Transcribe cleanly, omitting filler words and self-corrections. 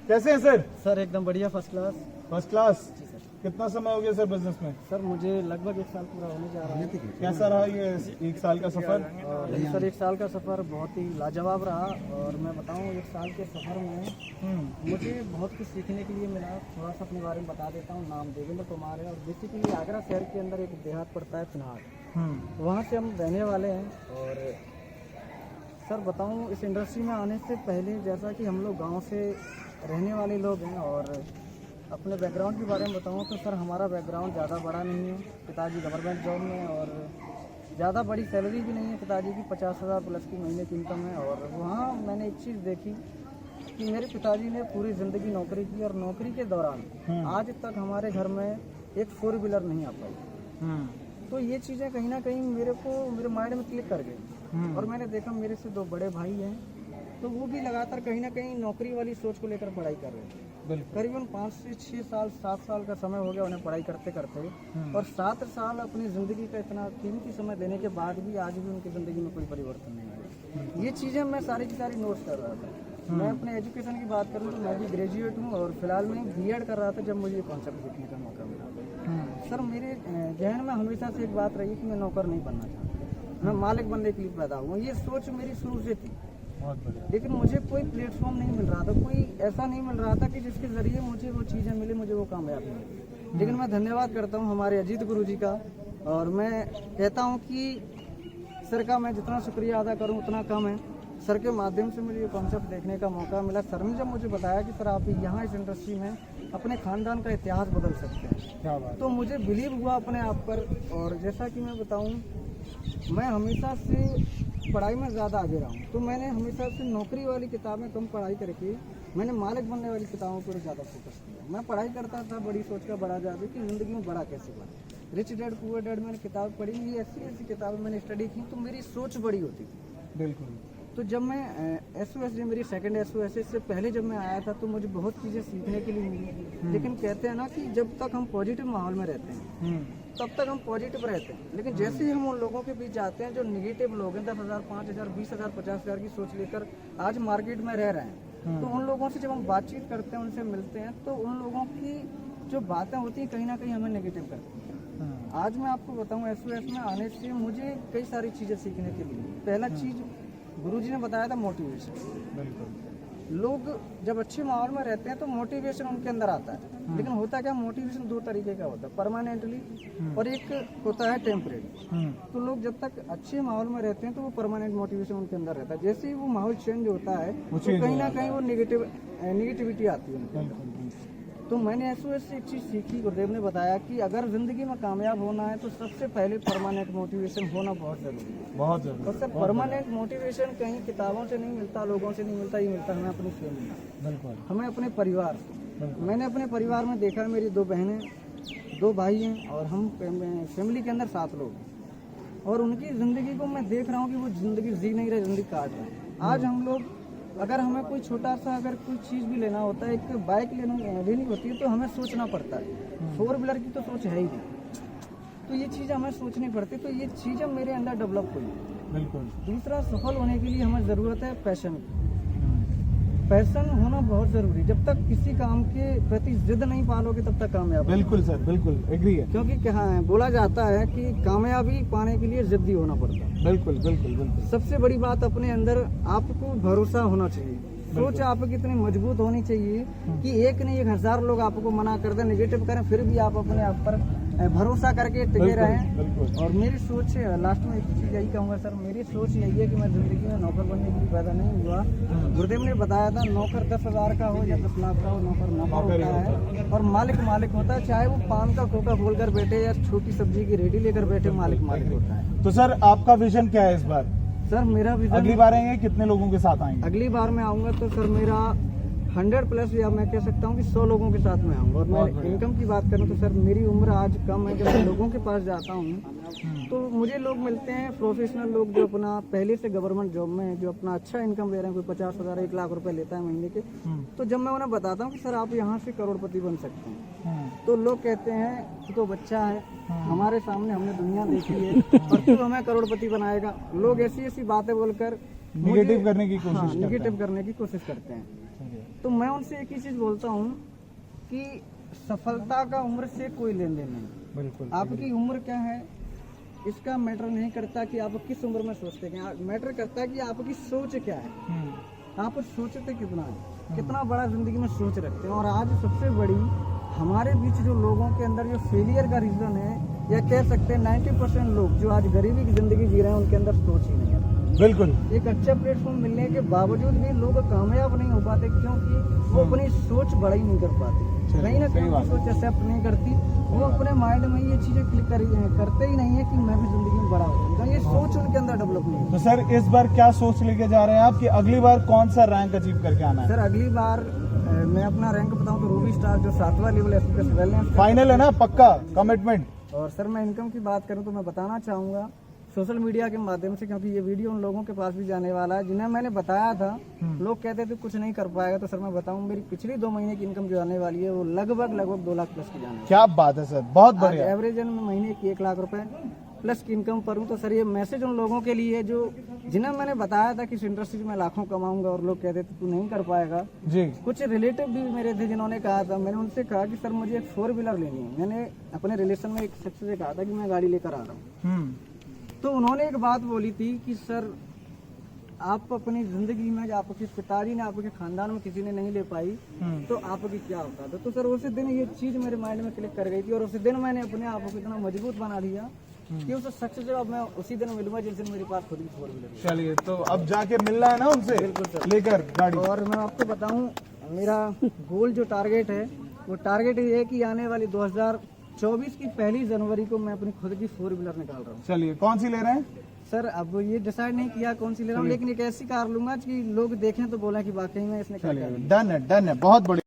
कैसे हैं sir? Sir एकदम बढ़िया, फर्स्ट क्लास। First class. जी सर। कितना समय हो गया सर बिजनेस में? सर मुझे लगभग 1 साल पूरा होने जा रहा है। कैसा रहा ये 1 साल का सफर? और सर 1 साल का सफ़र बहुत ही लाजवाब रहा। और मैं बताऊं 1 साल के सफ़र में मुझे बहुत कुछ सीखने के लिए मिला। थोड़ा सा अपने बारे में बता देता हूं। नाम देवेंद्र कुमार है और बेसिकली आगरा शहर के अंदर एक देहात पड़ता है फिनहाट, वहाँ से हम रहने वाले हैं। और सर बताऊं इस इंडस्ट्री में आने से पहले जैसा कि हम लोग गाँव से रहने वाले लोग हैं और अपने बैकग्राउंड के बारे में बताऊं तो सर हमारा बैकग्राउंड ज़्यादा बड़ा नहीं है। पिताजी गवर्नमेंट जॉब में और ज़्यादा बड़ी सैलरी भी नहीं है पिताजी की, 50,000 प्लस की महीने की इनकम है। और वहाँ मैंने एक चीज़ देखी कि मेरे पिताजी ने पूरी ज़िंदगी नौकरी की और नौकरी के दौरान आज तक हमारे घर में एक 4 व्हीलर नहीं आ पाई। तो ये चीज़ें कहीं ना कहीं मेरे माइंड में क्लिक कर गई। और मैंने देखा मेरे से 2 बड़े भाई हैं तो वो भी लगातार कहीं ना कहीं नौकरी वाली सोच को लेकर पढ़ाई कर रहे हैं। करीबन 5 से 6 साल 7 साल का समय हो गया उन्हें पढ़ाई करते करते। और 7 साल अपनी ज़िंदगी का इतना कीमती समय देने के बाद भी आज भी उनकी ज़िंदगी में कोई परिवर्तन नहीं आया। ये चीज़ें मैं सारी की सारी नोट्स कर रहा था। मैं अपने एजुकेशन की बात करूँ तो मैं भी ग्रेजुएट हूँ और फिलहाल मैं BEd कर रहा था जब मुझे ये कॉन्सेप्ट सीखने का मौका मिला। सर मेरे जहन में हमेशा से एक बात रही कि मैं नौकर नहीं बनना चाहता, मैं मालिक बनने के लिए पैदा हुआ। ये सोच मेरी शुरू से थी। लेकिन मुझे कोई प्लेटफॉर्म नहीं मिल रहा था, कोई ऐसा नहीं मिल रहा था कि जिसके ज़रिए मुझे वो चीज़ें मिले, मुझे वो कामयाबी मिली। लेकिन मैं धन्यवाद करता हूँ हमारे अजीत गुरु जी का। और मैं कहता हूँ कि सर का मैं जितना शुक्रिया अदा करूँ उतना कम है। सर के माध्यम से मुझे ये कॉन्सेप्ट देखने का मौका मिला। सर ने जब मुझे बताया कि सर आप यहाँ इस इंडस्ट्री में अपने ख़ानदान का इतिहास बदल सकते हैं, क्या बात। तो मुझे बिलीव हुआ अपने आप पर। और जैसा कि मैं बताऊँ मैं हमेशा से पढ़ाई में ज़्यादा आगे रहा हूँ, तो मैंने हमेशा से नौकरी वाली किताबें कम पढ़ाई करके मैंने मालिक बनने वाली किताबों पर ज़्यादा फोकस किया। मैं पढ़ाई करता था बड़ी सोच का बड़ा जादू कि ज़िंदगी में बड़ा कैसे बना। रिच डैड पुअर डैड मैंने किताब पढ़ी, ये ऐसी किताबें मैंने स्टडी की तो मेरी सोच बड़ी होती थी। बिल्कुल। तो जब मैं SOS मेरी सेकंड SOS से पहले जब मैं आया था तो मुझे बहुत चीज़ें सीखने के लिए मिली। लेकिन कहते हैं ना कि जब तक हम पॉजिटिव माहौल में रहते हैं तब तक हम पॉजिटिव रहते हैं। लेकिन जैसे ही हम उन लोगों के बीच जाते हैं जो निगेटिव लोग हैं, 10,000 5,000 20,000 50,000 की सोच लेकर आज मार्केट में रह रहे हैं, तो उन लोगों से जब हम बातचीत करते हैं, उनसे मिलते हैं, तो उन लोगों की जो बातें होती हैं कहीं ना कहीं हमें नेगेटिव करती हैं। आज मैं आपको बताऊं SOS में आने से मुझे कई सारी चीज़ें सीखने के लिए। पहला चीज़ गुरुजी ने बताया था मोटिवेशन। बिल्कुल। लोग जब अच्छे माहौल में रहते हैं तो मोटिवेशन उनके अंदर आता है। लेकिन होता क्या, मोटिवेशन 2 तरीके का होता है, परमानेंटली और एक होता है टेम्परेरी। तो लोग जब तक अच्छे माहौल में रहते हैं तो वो परमानेंट मोटिवेशन उनके अंदर रहता है। जैसे ही वो माहौल चेंज होता है तो कहीं ना कहीं वो निगेटिविटी आती है उनके। तो मैंने SOS से एक चीज़ सीखी, गुरुदेव ने बताया कि अगर ज़िंदगी में कामयाब होना है तो सबसे पहले परमानेंट मोटिवेशन होना बहुत ज़रूरी है। बहुत ज़रूरी। और सर परमानेंट मोटिवेशन कहीं किताबों से नहीं मिलता, लोगों से नहीं मिलता, ये मिलता हमें अपनी फैमिली, बिल्कुल, हमें अपने परिवार से। मैंने अपने परिवार में देखा है, मेरी 2 बहनें 2 भाई हैं और हम फैमिली के अंदर 7 लोग हैं। और उनकी ज़िंदगी को मैं देख रहा हूँ कि वो ज़िंदगी जी नहीं रहे, ज़िंदगी काट रहे हैं। आज हम लोग अगर हमें कोई छोटा सा अगर कोई चीज़ भी लेना होता है, एक बाइक लेनी होती है तो हमें सोचना पड़ता है। 4 व्हीलर की तो सोच है ही नहीं, तो ये चीज़ हमें सोचनी पड़ती। तो ये चीज़ें मेरे अंदर डेवलप हुई। बिल्कुल। दूसरा, सफल होने के लिए हमें ज़रूरत है पैशन की। पैशन होना बहुत ज़रूरी। जब तक किसी काम के प्रति जिद नहीं पालोगे तब तक कामयाब। बिल्कुल सर, बिल्कुल एग्री है। क्योंकि क्या है, बोला जाता है कि कामयाबी पाने के लिए जिद्दी होना पड़ता है। बिल्कुल बिल्कुल बिल्कुल। सबसे बड़ी बात अपने अंदर आपको भरोसा होना चाहिए। सोच आपकी इतनी मजबूत होनी चाहिए कि एक नहीं 1000 लोग आपको मना कर दें, नेगेटिव करें, फिर भी आप अपने आप पर भरोसा करके टिके रहें। और मेरी सोच लास्ट में एक चीज़ यही कहूँगा सर, मेरी सोच यही है कि मैं ज़िंदगी में नौकर बनने के लिए पैदा नहीं हुआ। गुरुदेव ने बताया था नौकर 10,000 का हो या 10 लाख का हो, नौकर नौकर होता है और मालिक मालिक होता है। चाहे वो पान का खोखा खोल कर बैठे या छोटी सब्जी की रेडी लेकर बैठे, मालिक मालिक होता है। तो सर आपका विजन क्या है इस बार? सर मेरा विजन, अगली बार आएंगे कितने लोगों के साथ आएंगे? अगली बार मैं आऊँगा तो सर मेरा 100+ या मैं कह सकता हूँ कि 100 लोगों के साथ में आऊँगा। और मैं इनकम की बात करूँ तो सर मेरी उम्र आज कम है। जब मैं लोगों के पास जाता हूँ तो मुझे लोग मिलते हैं प्रोफेशनल लोग जो अपना पहले से गवर्नमेंट जॉब में है, जो अपना अच्छा इनकम ले रहे हैं, कोई 50,000 1 लाख रुपए लेता है महीने के। तो जब मैं उन्हें बताता हूँ कि सर आप यहाँ से करोड़पति बन सकते हैं, तो लोग कहते हैं तू तो बच्चा है, हमारे सामने हमने दुनिया देखी है और तू हमें करोड़पति बनाएगा। लोग ऐसी ऐसी बातें बोलकर निगेटिव करने की कोशिश निगेटिव करने की कोशिश करते हैं। तो मैं उनसे एक ही चीज़ बोलता हूँ कि सफलता का उम्र से कोई लेन देन नहीं। बिल्कुल आपकी उम्र क्या है इसका मैटर नहीं करता कि आप किस उम्र में सोचते हैं, मैटर करता है कि आपकी सोच क्या है, आप सोचते कितना है, कितना बड़ा जिंदगी में सोच रखते हैं। और आज सबसे बड़ी हमारे बीच जो लोगों के अंदर जो फेलियर का रीज़न है, या कह सकते हैं 90% लोग जो आज गरीबी की ज़िंदगी जी रहे हैं, उनके अंदर सोच ही नहीं है। बिल्कुल एक अच्छा प्लेटफॉर्म मिलने के बावजूद भी लोग कामयाब नहीं हो पाते, क्योंकि वो अपनी सोच बड़ा ही नहीं कर पाते। कहीं ना कहीं सोच एक्सेप्ट नहीं करती, वो अपने माइंड में ये चीज़ें क्लिक करते ही नहीं है कि मैं भी जिंदगी में बड़ा हो, ये सोच उनके अंदर डेवलप नहीं है। तो सर इस बार क्या सोच लेके जा रहे हैं आप कि अगली बार कौन सा रैंक अचीव करके आना है? सर अगली बार मैं अपना रैंक बताऊं तो रूबी स्टार जो 7वां लेवल एक्सप्रेस वेलनेस फाइनल है ना, पक्का कमिटमेंट। और सर मैं इनकम की बात करूं तो मैं बताना चाहूँगा सोशल मीडिया के माध्यम से, क्योंकि ये वीडियो उन लोगों के पास भी जाने वाला है जिन्हें मैंने बताया था। लोग कहते थे कुछ नहीं कर पाएगा, तो सर मैं बताऊं मेरी पिछली 2 महीने की इनकम जो आने वाली है वो लगभग 2 लाख प्लस की जाने वाली है। क्या बात है सर, बहुत बढ़िया। एवरेज में महीने की 1 लाख रुपए प्लस की इनकम पर हूँ। तो सर ये मैसेज उन लोगों के लिए जो जिन्हें मैंने बताया था कि इस इंडस्ट्री में लाखों कमाऊंगा, और लोग कहते थे तू नहीं कर पाएगा। जी कुछ रिलेटिव भी मेरे थे जिन्होंने कहा था, मैंने उनसे कहा कि सर मुझे एक 4 व्हीलर लेनी है। मैंने अपने रिलेशन में एक शख्स से कहा था कि मैं गाड़ी लेकर आ रहा हूँ, तो उन्होंने एक बात बोली थी कि सर आप अपनी जिंदगी में आपके पिताजी ने, आपके खानदान में किसी ने नहीं ले पाई, तो आपकी क्या होता था। तो सर उसी दिन ये चीज मेरे माइंड में क्लिक कर गई थी, और उसी दिन मैंने अपने आप को इतना मजबूत बना दिया कि उस शख्स से अब मैं उसी दिन मिलूंगा जिस दिन मेरे पास खुद की 4 व्हीलर। चलिए, तो अब जाके मिलना है ना उनसे? बिल्कुल सर, लेकर गाड़ी। और मैं आपको बताऊं मेरा गोल जो टारगेट है वो टारगेट ये है कि आने वाली 2024 की 1 जनवरी को मैं अपनी खुद की 4 व्हीलर निकाल रहा हूँ। चलिए, कौन सी ले रहे हैं? सर अब ये डिसाइड नहीं किया कौन सी ले रहा हूँ, लेकिन एक ऐसी कार लूंगा कि लोग देखें तो बोला कि वाकई में इसने कार डन है, बहुत बढ़िया।